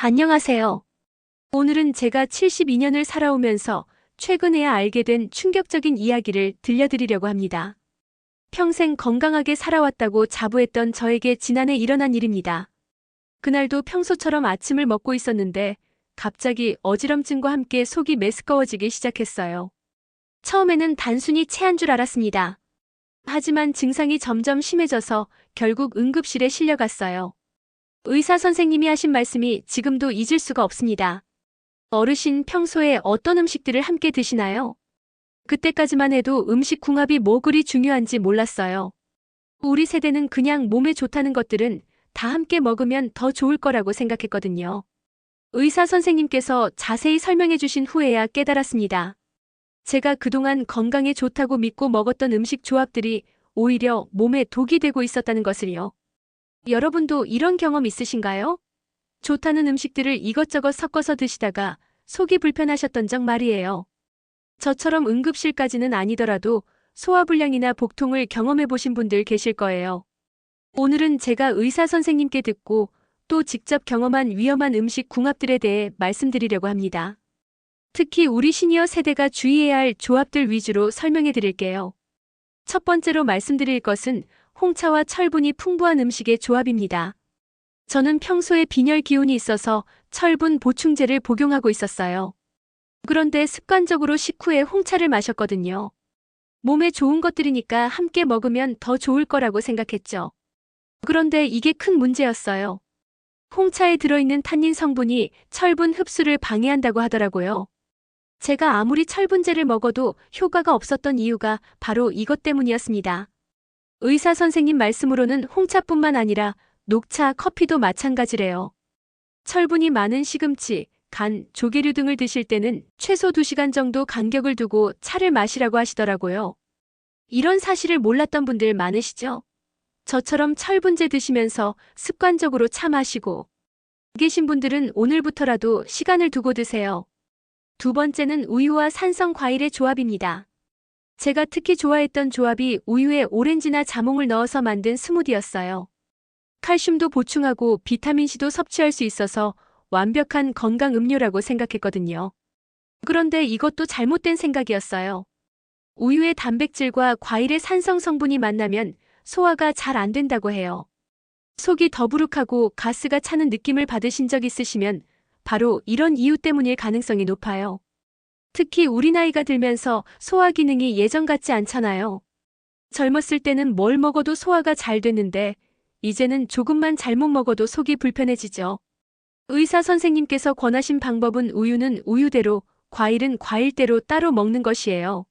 안녕하세요. 오늘은 제가 72년을 살아오면서 최근에야 알게 된 충격적인 이야기를 들려드리려고 합니다. 평생 건강하게 살아왔다고 자부했던 저에게 지난해 일어난 일입니다. 그날도 평소처럼 아침을 먹고 있었는데 갑자기 어지럼증과 함께 속이 메스꺼워지기 시작했어요. 처음에는 단순히 체한 줄 알았습니다. 하지만 증상이 점점 심해져서 결국 응급실에 실려갔어요. 의사 선생님이 하신 말씀이 지금도 잊을 수가 없습니다. 어르신 평소에 어떤 음식들을 함께 드시나요? 그때까지만 해도 음식 궁합이 뭐 그리 중요한지 몰랐어요. 우리 세대는 그냥 몸에 좋다는 것들은 다 함께 먹으면 더 좋을 거라고 생각했거든요. 의사 선생님께서 자세히 설명해 주신 후에야 깨달았습니다. 제가 그동안 건강에 좋다고 믿고 먹었던 음식 조합들이 오히려 몸에 독이 되고 있었다는 것을요. 여러분도 이런 경험 있으신가요? 좋다는 음식들을 이것저것 섞어서 드시다가 속이 불편하셨던 적 말이에요. 저처럼 응급실까지는 아니더라도 소화불량이나 복통을 경험해 보신 분들 계실 거예요. 오늘은 제가 의사 선생님께 듣고 또 직접 경험한 위험한 음식 궁합들에 대해 말씀드리려고 합니다. 특히 우리 시니어 세대가 주의해야 할 조합들 위주로 설명해 드릴게요. 첫 번째로 말씀드릴 것은 홍차와 철분이 풍부한 음식의 조합입니다. 저는 평소에 빈혈 기운이 있어서 철분 보충제를 복용하고 있었어요. 그런데 습관적으로 식후에 홍차를 마셨거든요. 몸에 좋은 것들이니까 함께 먹으면 더 좋을 거라고 생각했죠. 그런데 이게 큰 문제였어요. 홍차에 들어있는 탄닌 성분이 철분 흡수를 방해한다고 하더라고요. 제가 아무리 철분제를 먹어도 효과가 없었던 이유가 바로 이것 때문이었습니다. 의사 선생님 말씀으로는 홍차뿐만 아니라 녹차, 커피도 마찬가지래요. 철분이 많은 시금치, 간, 조개류 등을 드실 때는 최소 2시간 정도 간격을 두고 차를 마시라고 하시더라고요. 이런 사실을 몰랐던 분들 많으시죠? 저처럼 철분제 드시면서 습관적으로 차 마시고 계신 분들은 오늘부터라도 시간을 두고 드세요. 두 번째는 우유와 산성 과일의 조합입니다. 제가 특히 좋아했던 조합이 우유에 오렌지나 자몽을 넣어서 만든 스무디였어요. 칼슘도 보충하고 비타민C도 섭취할 수 있어서 완벽한 건강 음료라고 생각했거든요. 그런데 이것도 잘못된 생각이었어요. 우유의 단백질과 과일의 산성 성분이 만나면 소화가 잘 안 된다고 해요. 속이 더부룩하고 가스가 차는 느낌을 받으신 적 있으시면 바로 이런 이유 때문일 가능성이 높아요. 특히 우리 나이가 들면서 소화 기능이 예전 같지 않잖아요. 젊었을 때는 뭘 먹어도 소화가 잘 됐는데 이제는 조금만 잘못 먹어도 속이 불편해지죠. 의사 선생님께서 권하신 방법은 우유는 우유대로, 과일은 과일대로 따로 먹는 것이에요.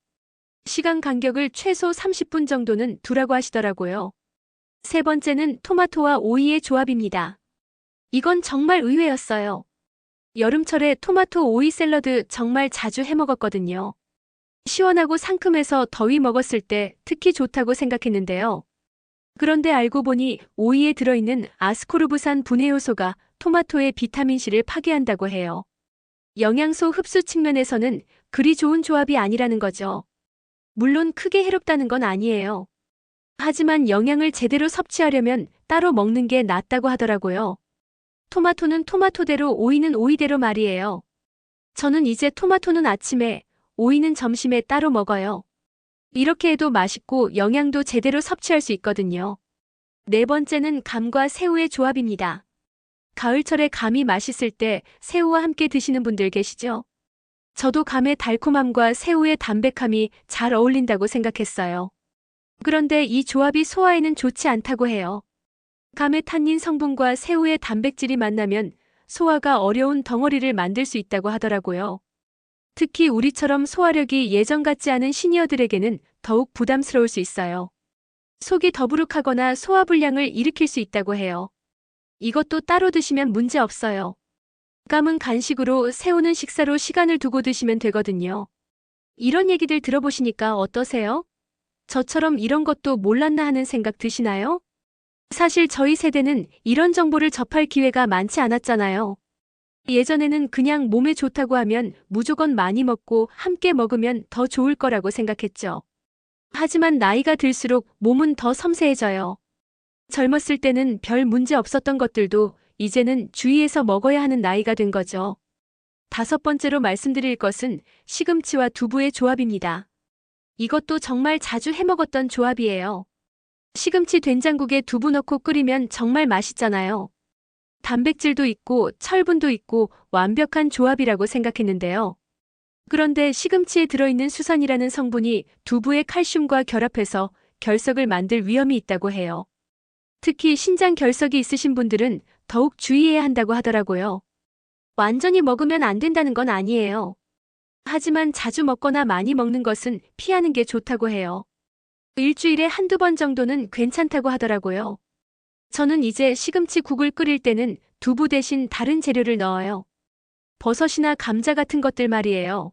시간 간격을 최소 30분 정도는 두라고 하시더라고요. 세 번째는 토마토와 오이의 조합입니다. 이건 정말 의외였어요. 여름철에 토마토 오이 샐러드 정말 자주 해 먹었거든요. 시원하고 상큼해서 더위 먹었을 때 특히 좋다고 생각했는데요. 그런데 알고 보니 오이에 들어있는 아스코르브산 분해 요소가 토마토의 비타민C를 파괴한다고 해요. 영양소 흡수 측면에서는 그리 좋은 조합이 아니라는 거죠. 물론 크게 해롭다는 건 아니에요. 하지만 영양을 제대로 섭취하려면 따로 먹는 게 낫다고 하더라고요. 토마토는 토마토대로 오이는 오이대로 말이에요. 저는 이제 토마토는 아침에, 오이는 점심에 따로 먹어요. 이렇게 해도 맛있고 영양도 제대로 섭취할 수 있거든요. 네 번째는 감과 새우의 조합입니다. 가을철에 감이 맛있을 때 새우와 함께 드시는 분들 계시죠? 저도 감의 달콤함과 새우의 담백함이 잘 어울린다고 생각했어요. 그런데 이 조합이 소화에는 좋지 않다고 해요. 감의 탄닌 성분과 새우의 단백질이 만나면 소화가 어려운 덩어리를 만들 수 있다고 하더라고요. 특히 우리처럼 소화력이 예전 같지 않은 시니어들에게는 더욱 부담스러울 수 있어요. 속이 더부룩하거나 소화불량을 일으킬 수 있다고 해요. 이것도 따로 드시면 문제 없어요. 감은 간식으로, 새우는 식사로 시간을 두고 드시면 되거든요. 이런 얘기들 들어보시니까 어떠세요? 저처럼 이런 것도 몰랐나 하는 생각 드시나요? 사실 저희 세대는 이런 정보를 접할 기회가 많지 않았잖아요. 예전에는 그냥 몸에 좋다고 하면 무조건 많이 먹고 함께 먹으면 더 좋을 거라고 생각했죠. 하지만 나이가 들수록 몸은 더 섬세해져요. 젊었을 때는 별 문제 없었던 것들도 이제는 주의해서 먹어야 하는 나이가 된 거죠. 다섯 번째로 말씀드릴 것은 시금치와 두부의 조합입니다. 이것도 정말 자주 해먹었던 조합이에요. 시금치 된장국에 두부 넣고 끓이면 정말 맛있잖아요. 단백질도 있고 철분도 있고 완벽한 조합이라고 생각했는데요. 그런데 시금치에 들어있는 수산이라는 성분이 두부의 칼슘과 결합해서 결석을 만들 위험이 있다고 해요. 특히 신장 결석이 있으신 분들은 더욱 주의해야 한다고 하더라고요. 완전히 먹으면 안 된다는 건 아니에요. 하지만 자주 먹거나 많이 먹는 것은 피하는 게 좋다고 해요. 일주일에 한두 번 정도는 괜찮다고 하더라고요. 저는 이제 시금치 국을 끓일 때는 두부 대신 다른 재료를 넣어요. 버섯이나 감자 같은 것들 말이에요.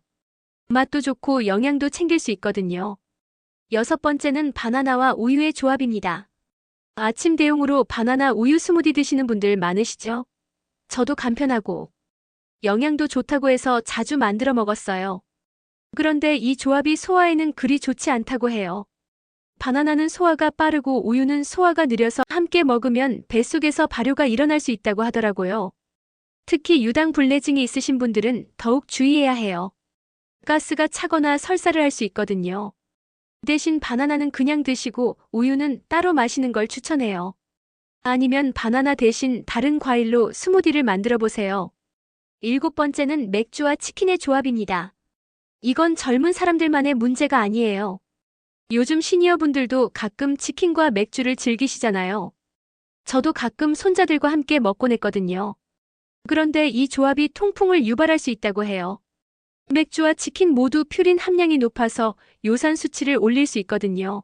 맛도 좋고 영양도 챙길 수 있거든요. 여섯 번째는 바나나와 우유의 조합입니다. 아침 대용으로 바나나 우유 스무디 드시는 분들 많으시죠? 저도 간편하고 영양도 좋다고 해서 자주 만들어 먹었어요. 그런데 이 조합이 소화에는 그리 좋지 않다고 해요. 바나나는 소화가 빠르고 우유는 소화가 느려서 함께 먹으면 뱃속에서 발효가 일어날 수 있다고 하더라고요. 특히 유당불내증이 있으신 분들은 더욱 주의해야 해요. 가스가 차거나 설사를 할 수 있거든요. 대신 바나나는 그냥 드시고 우유는 따로 마시는 걸 추천해요. 아니면 바나나 대신 다른 과일로 스무디를 만들어 보세요. 일곱 번째는 맥주와 치킨의 조합입니다. 이건 젊은 사람들만의 문제가 아니에요. 요즘 시니어분들도 가끔 치킨과 맥주를 즐기시잖아요. 저도 가끔 손자들과 함께 먹곤 했거든요. 그런데 이 조합이 통풍을 유발할 수 있다고 해요. 맥주와 치킨 모두 퓨린 함량이 높아서 요산 수치를 올릴 수 있거든요.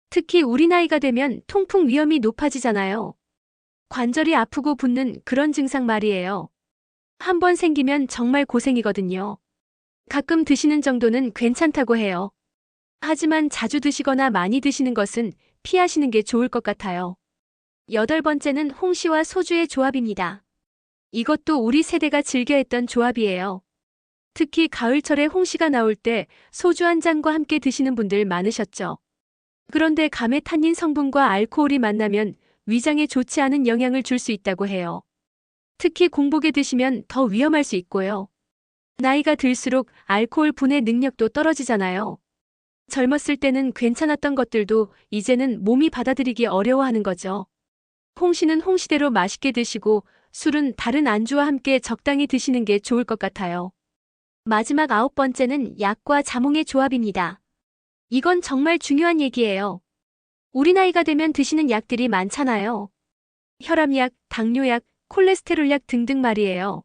특히 우리 나이가 되면 통풍 위험이 높아지잖아요. 관절이 아프고 붓는 그런 증상 말이에요. 한번 생기면 정말 고생이거든요. 가끔 드시는 정도는 괜찮다고 해요. 하지만 자주 드시거나 많이 드시는 것은 피하시는 게 좋을 것 같아요. 여덟 번째는 홍시와 소주의 조합입니다. 이것도 우리 세대가 즐겨 했던 조합이에요. 특히 가을철에 홍시가 나올 때 소주 한 잔과 함께 드시는 분들 많으셨죠. 그런데 가메탄닌 성분과 알코올이 만나면 위장에 좋지 않은 영향을 줄 수 있다고 해요. 특히 공복에 드시면 더 위험할 수 있고요. 나이가 들수록 알코올 분해 능력도 떨어지잖아요. 젊었을 때는 괜찮았던 것들도 이제는 몸이 받아들이기 어려워하는 거죠. 홍시는 홍시대로 맛있게 드시고 술은 다른 안주와 함께 적당히 드시는 게 좋을 것 같아요. 마지막 아홉 번째는 약과 자몽의 조합입니다. 이건 정말 중요한 얘기예요. 우리 나이가 되면 드시는 약들이 많잖아요. 혈압약, 당뇨약, 콜레스테롤약 등등 말이에요.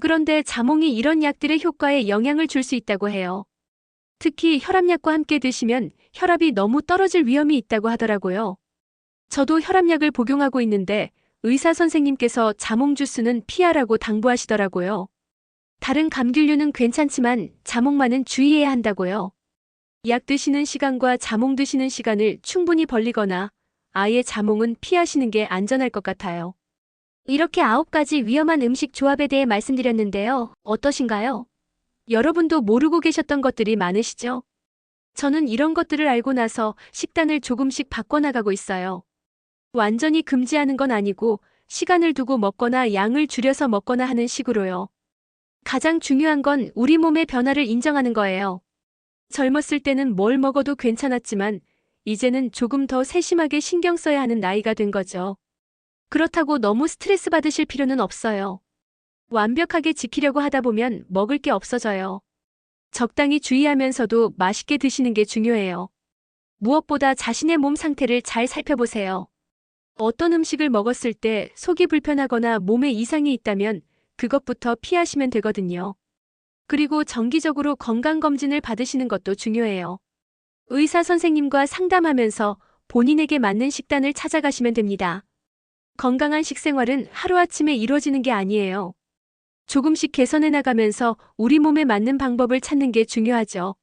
그런데 자몽이 이런 약들의 효과에 영향을 줄 수 있다고 해요. 특히 혈압약과 함께 드시면 혈압이 너무 떨어질 위험이 있다고 하더라고요. 저도 혈압약을 복용하고 있는데 의사 선생님께서 자몽 주스는 피하라고 당부하시더라고요. 다른 감귤류는 괜찮지만 자몽만은 주의해야 한다고요. 약 드시는 시간과 자몽 드시는 시간을 충분히 벌리거나 아예 자몽은 피하시는 게 안전할 것 같아요. 이렇게 9가지 위험한 음식 조합에 대해 말씀드렸는데요. 어떠신가요? 여러분도 모르고 계셨던 것들이 많으시죠? 저는 이런 것들을 알고 나서 식단을 조금씩 바꿔나가고 있어요. 완전히 금지하는 건 아니고 시간을 두고 먹거나 양을 줄여서 먹거나 하는 식으로요. 가장 중요한 건 우리 몸의 변화를 인정하는 거예요. 젊었을 때는 뭘 먹어도 괜찮았지만 이제는 조금 더 세심하게 신경 써야 하는 나이가 된 거죠. 그렇다고 너무 스트레스 받으실 필요는 없어요. 완벽하게 지키려고 하다 보면 먹을 게 없어져요. 적당히 주의하면서도 맛있게 드시는 게 중요해요. 무엇보다 자신의 몸 상태를 잘 살펴보세요. 어떤 음식을 먹었을 때 속이 불편하거나 몸에 이상이 있다면 그것부터 피하시면 되거든요. 그리고 정기적으로 건강검진을 받으시는 것도 중요해요. 의사 선생님과 상담하면서 본인에게 맞는 식단을 찾아가시면 됩니다. 건강한 식생활은 하루아침에 이루어지는 게 아니에요. 조금씩 개선해 나가면서 우리 몸에 맞는 방법을 찾는 게 중요하죠.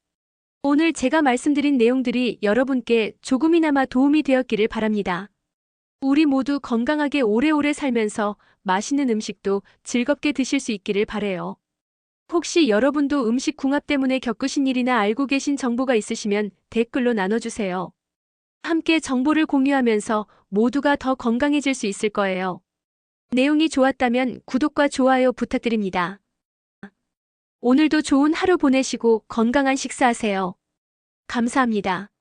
오늘 제가 말씀드린 내용들이 여러분께 조금이나마 도움이 되었기를 바랍니다. 우리 모두 건강하게 오래오래 살면서 맛있는 음식도 즐겁게 드실 수 있기를 바라요. 혹시 여러분도 음식 궁합 때문에 겪으신 일이나 알고 계신 정보가 있으시면 댓글로 나눠주세요. 함께 정보를 공유하면서 모두가 더 건강해질 수 있을 거예요. 내용이 좋았다면 구독과 좋아요 부탁드립니다. 오늘도 좋은 하루 보내시고 건강한 식사하세요. 감사합니다.